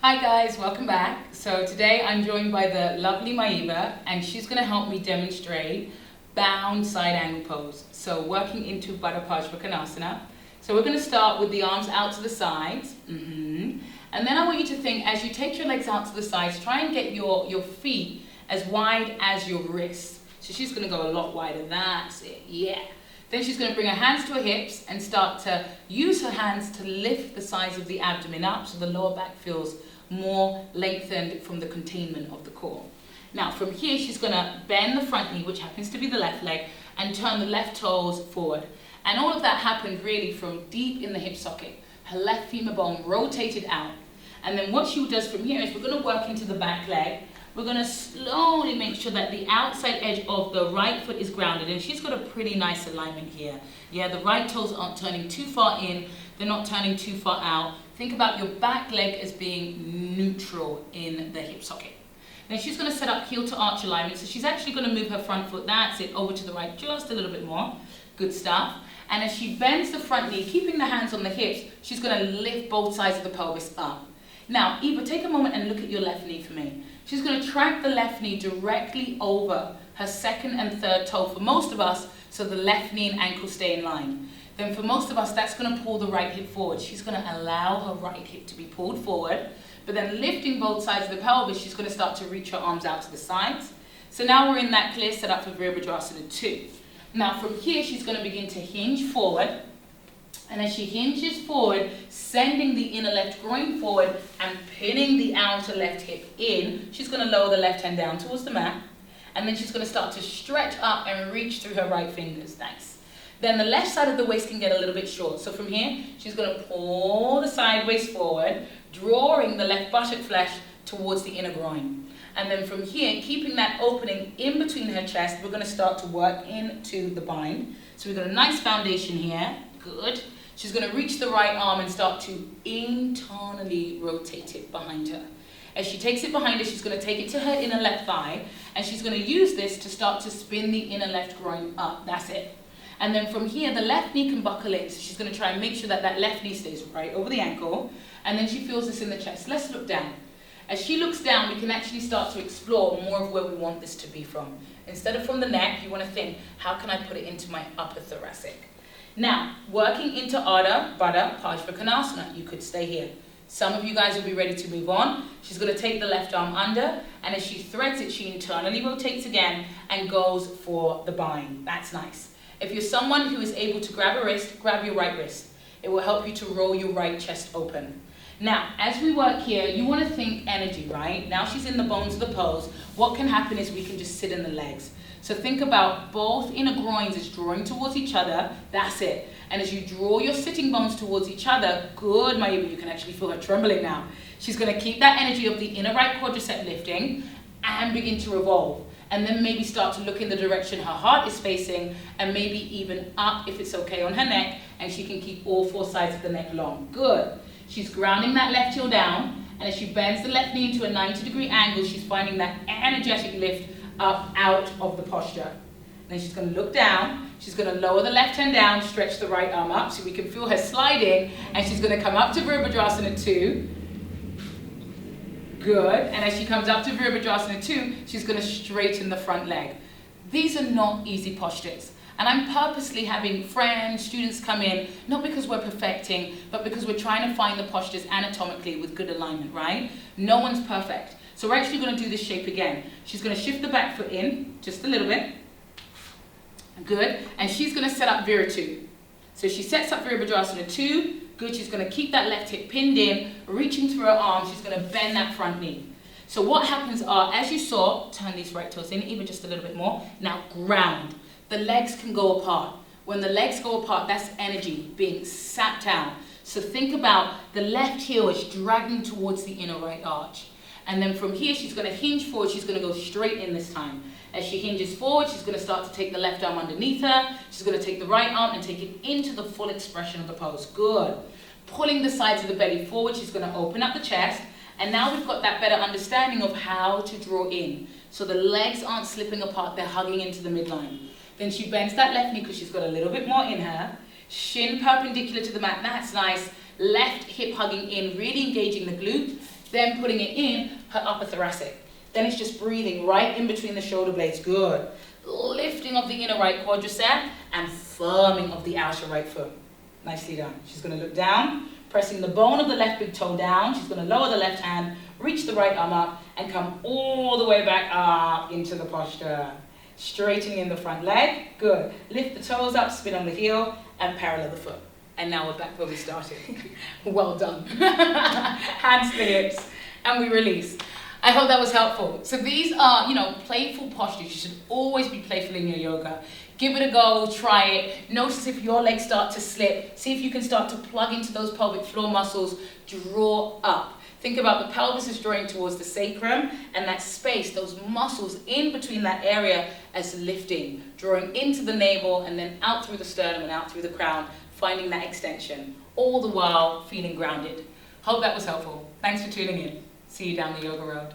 Hi guys, welcome back. So today I'm joined by the lovely Maiva and she's going to help me demonstrate bound side angle pose. So working into Baddha Parsvakonasana. So we're going to start with the arms out to the sides. And then I want you to think, as you take your legs out to the sides, try and get your feet as wide as your wrists. So she's going to go a lot wider. That's it. Yeah. Then she's going to bring her hands to her hips and start to use her hands to lift the sides of the abdomen up so the lower back feels more lengthened from the containment of the core. Now from here she's going to bend the front knee, which happens to be the left leg, and turn the left toes forward. And all of that happened really from deep in the hip socket. Her left femur bone rotated out. And then what she does from here is we're going to work into the back leg. We're going to slowly make sure that the outside edge of the right foot is grounded. And she's got a pretty nice alignment here. Yeah, the right toes aren't turning too far in. They're not turning too far out. Think about your back leg as being neutral in the hip socket. Then she's going to set up heel to arch alignment. So she's actually going to move her front foot, that's it, over to the right just a little bit more. Good stuff. And as she bends the front knee, keeping the hands on the hips, she's going to lift both sides of the pelvis up. Now, Eva, take a moment and look at your left knee for me. She's going to track the left knee directly over her second and third toe for most of us, so the left knee and ankle stay in line. Then for most of us, that's going to pull the right hip forward. She's going to allow her right hip to be pulled forward, but then lifting both sides of the pelvis, she's going to start to reach her arms out to the sides. So now we're in that clear setup for Virabhadrasana 2. Now from here, she's going to begin to hinge forward. And as she hinges forward, sending the inner left groin forward and pinning the outer left hip in, she's going to lower the left hand down towards the mat. And then she's going to start to stretch up and reach through her right fingers. Nice. Then the left side of the waist can get a little bit short. So from here, she's going to pull the side waist forward, drawing the left buttock flesh towards the inner groin. And then from here, keeping that opening in between her chest, we're going to start to work into the bind. So we've got a nice foundation here. Good. She's going to reach the right arm and start to internally rotate it behind her. As she takes it behind her, she's going to take it to her inner left thigh, and she's going to use this to start to spin the inner left groin up. That's it. And then from here, the left knee can buckle in. So she's going to try and make sure that that left knee stays right over the ankle, and then she feels this in the chest. Let's look down. As she looks down, we can actually start to explore more of where we want this to be from. Instead of from the neck, you want to think, how can I put it into my upper thoracic? Now, working into Baddha Parsvakonasana, you could stay here. Some of you guys will be ready to move on. She's going to take the left arm under, and as she threads it, she internally rotates again and goes for the bind. That's nice. If you're someone who is able to grab a wrist, grab your right wrist. It will help you to roll your right chest open. Now, as we work here, you want to think energy, right? Now she's in the bones of the pose. What can happen is we can just sit in the legs. So think about both inner groins as drawing towards each other. That's it. And as you draw your sitting bones towards each other, good, Maiva, you can actually feel her trembling now. She's going to keep that energy of the inner right quadricep lifting and begin to revolve. And then maybe start to look in the direction her heart is facing, and maybe even up, if it's okay, on her neck, and she can keep all four sides of the neck long. Good. She's grounding that left heel down, and as she bends the left knee into a 90-degree angle, she's finding that energetic lift up out of the posture. Then she's going to look down. She's going to lower the left hand down, stretch the right arm up so we can feel her sliding, and she's going to come up to Virabhadrasana 2. Good. And as she comes up to Virabhadrasana 2, she's going to straighten the front leg. These are not easy postures. And I'm purposely having friends, students come in, not because we're perfecting, but because we're trying to find the postures anatomically with good alignment, right? No one's perfect. So we're actually going to do this shape again. She's going to shift the back foot in, just a little bit. Good. And she's going to set up Vira 2. So she sets up Virabhadrasana 2. Good. She's going to keep that left hip pinned in, reaching through her arms. She's going to bend that front knee. So what happens are, as you saw, turn these right toes in, even just a little bit more. Now ground. The legs can go apart. When the legs go apart, that's energy being sapped out. So think about the left heel is dragging towards the inner right arch. And then from here, she's going to hinge forward. She's going to go straight in this time. As she hinges forward, she's going to start to take the left arm underneath her. She's going to take the right arm and take it into the full expression of the pose. Good. Pulling the sides of the belly forward, she's going to open up the chest. And now we've got that better understanding of how to draw in. So the legs aren't slipping apart, they're hugging into the midline. Then she bends that left knee because she's got a little bit more in her. Shin perpendicular to the mat, that's nice. Left hip hugging in, really engaging the glute. then putting it in her upper thoracic. Then it's just breathing right in between the shoulder blades. Good. Lifting of the inner right quadricep and firming of the outer right foot. Nicely done. She's going to look down, pressing the bone of the left big toe down. She's going to lower the left hand, reach the right arm up, and come all the way back up into the posture. Straightening in the front leg. Good. Lift the toes up, spin on the heel, and parallel the foot. And now we're back where we started. Well done. Hands to the hips, and we release. I hope that was helpful. So these are, playful postures. You should always be playful in your yoga. Give it a go, try it. Notice if your legs start to slip. See if you can start to plug into those pelvic floor muscles. Draw up. Think about the pelvis is drawing towards the sacrum, and that space, those muscles in between that area as lifting, drawing into the navel and then out through the sternum and out through the crown, finding that extension, all the while feeling grounded. Hope that was helpful. Thanks for tuning in. See you down the yoga road.